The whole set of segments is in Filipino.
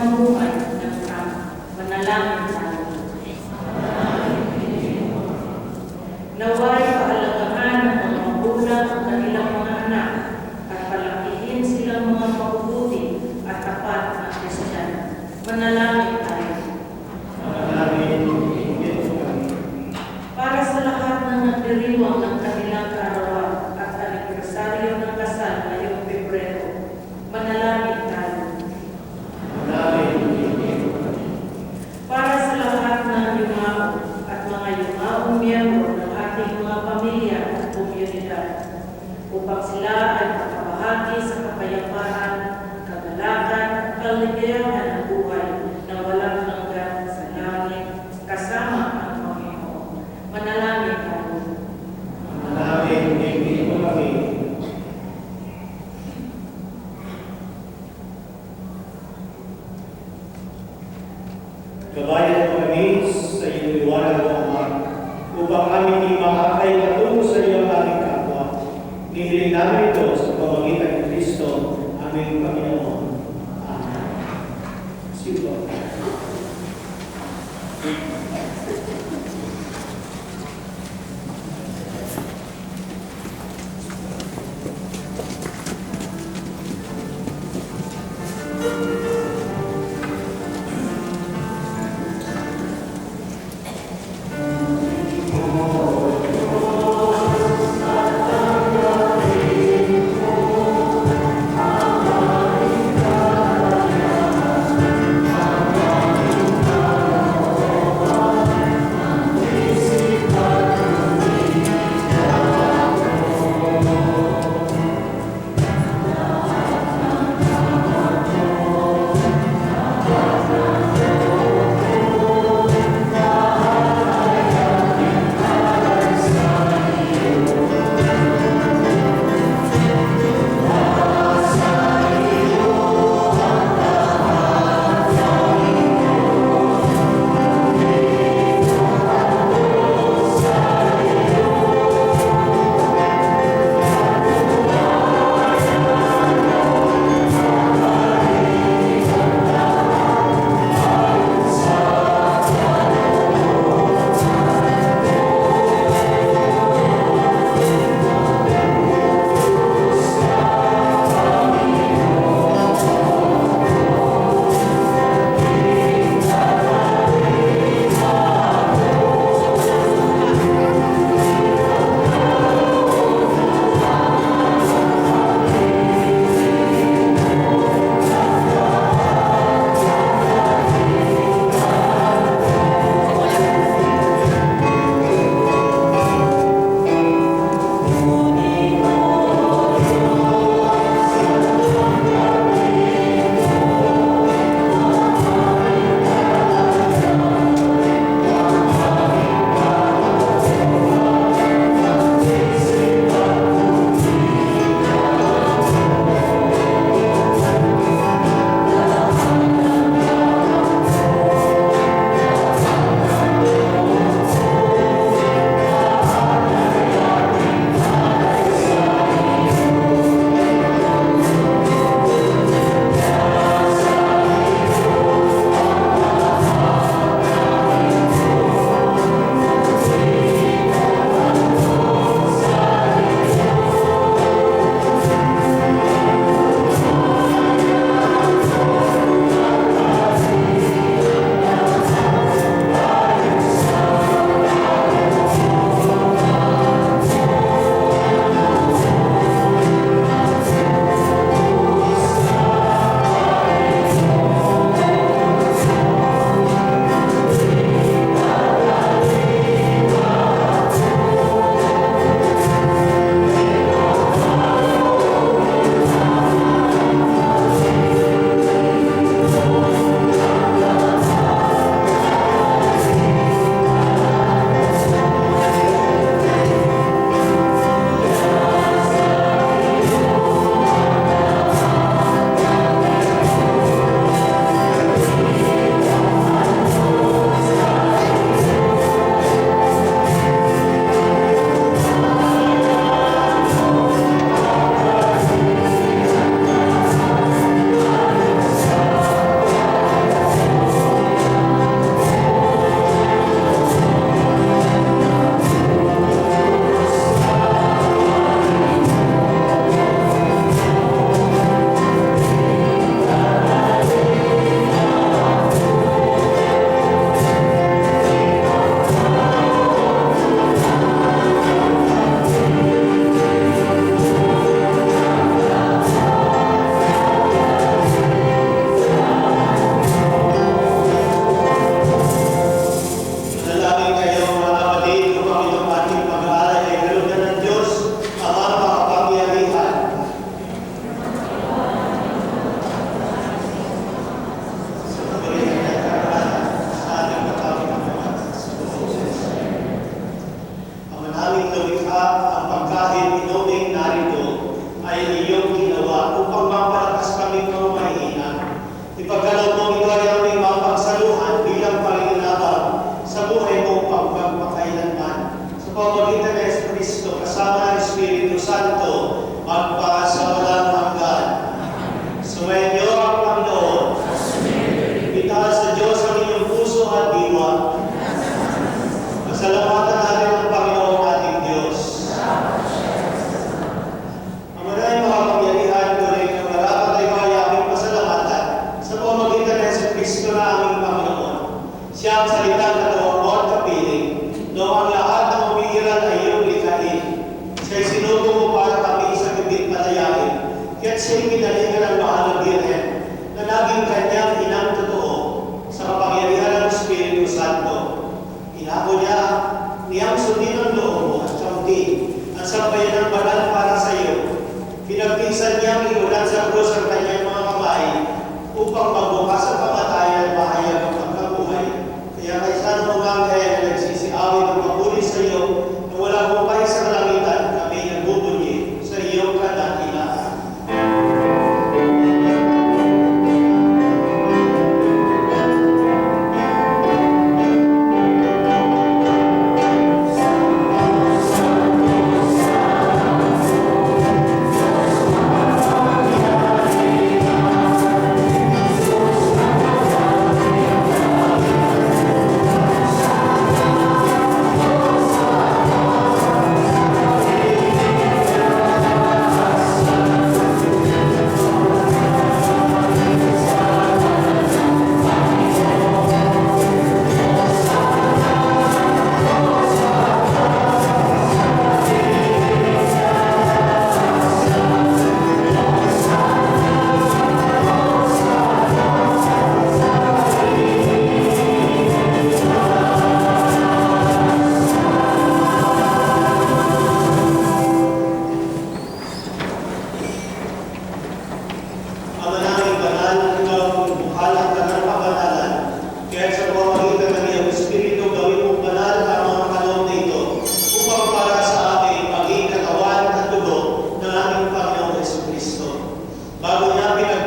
mamuhay ng tama. Manalangin tayo. Naway pahalagahan ng mga magulang ang kanilang mga anak at palakihin silang mga mabubuti at tapat na Kristiyano. Manalangin tayo. Para sa lahat ng nagdiriwang ng kanilang kaarawan at anibersaryo ng kasal ngayong Pebrero, manalangin tayo. Para sa lahat ng yumao at mga yumaong miyembro ng ating mga pamilya at komunidad, upang sila ay makabahagi sa kapayapaan, kagalakan at kaligayahan ng buhay na walang hanggan sa langit kasama ang Panginoon. Manalangin tayo. Gabayan mo kami sa iyong liwanag o Ama, upang kami di makakay patungo sa iyong aming kapwa. Nihiling namin ito sa pamamagitan ni Kristo, aming Panginoon. Amen. Sipo.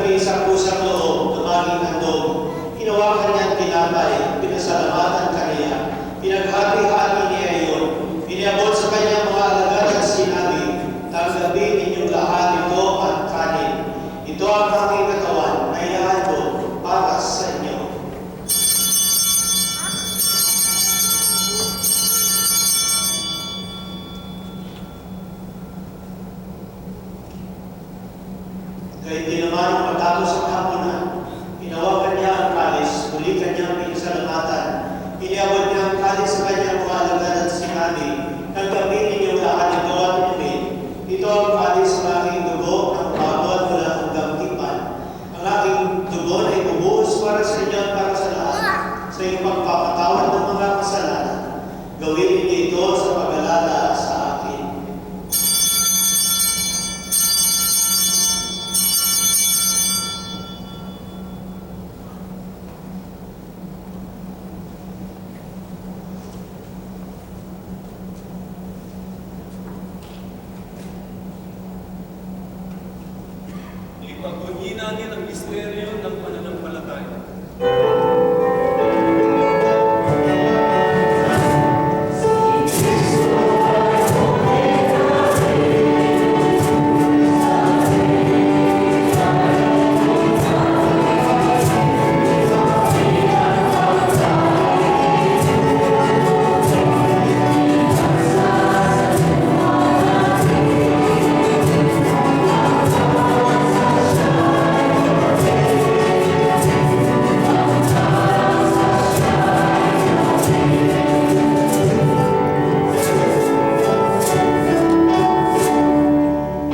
naging isang kusang loob na maging handog. Hinawakan niya ang tinapay, pinasalamatan kaniya, pinaghati-hati niya iyon, iniabot sa kanyang mga alagad at sinabi, "Tanggapin ninyong lahat ito at kanin. Ito ang aking katawan na ihahandog para sa inyo." Kahit di naman matapos ang hapunan, hinawakan niya ang kalis, muli kanyang pinasalamatan. Iniabot niya ang kalis sa kanyang mga alagad at sinabi, "Tanggapin ninyong lahat ito at inumin. Ito ang kalis ng aking dugo ng bago at walang hanggang tipan. Ang aking dugo na ibubuhos para sa inyo at para sa lahat, sa iyong pagpapatawad ng mga kasalanan. Gawin ninyo ito sa pag-alala sa akin." Ipagpunyi natin ang misteryo ng pananampalataya.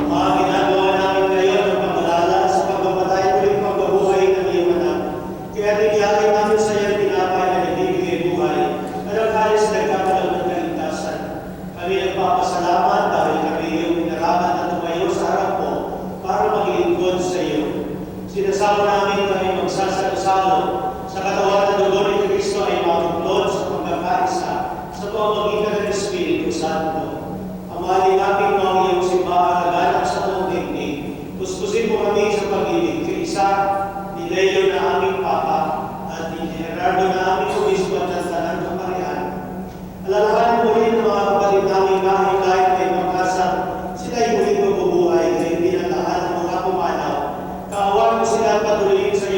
Mga ginagawa namin ngayon ng pag-alala sa pagmamatay at muling pagkabuhay ng iyong anak. Kaya tiniyakay namin sa iyo ang tinapay na nagbibigay buhay at ang kalis na nagkakaroon ng kaligtasan. Kami nagpapasalamat dahil kami iyong pinarapat na tumayo sa harap mo para maglingkod sa iyo. Sinasama namin kami magsasalo-salo sa katawan ng dugo ni Kristo ay makuklod sa pagkakaisa sa pamamagitan ng Espiritu Santo. Amahalin namin mo ang iyong simbahan na ganap sa buong daigdig. Puspusin mo kami sa pag-ibig kay isa ni Leo na aming Papa at ni Gerardo na aming Obispo at ng Tanang Kaparian. Alalahanin mo rin ang mga kapatid namin kahit kahit may pagkasang sila'y muling mabubuhay kayo bilang lahat ng mga pumanaw. Kaawaan mo sila at patuloyin sa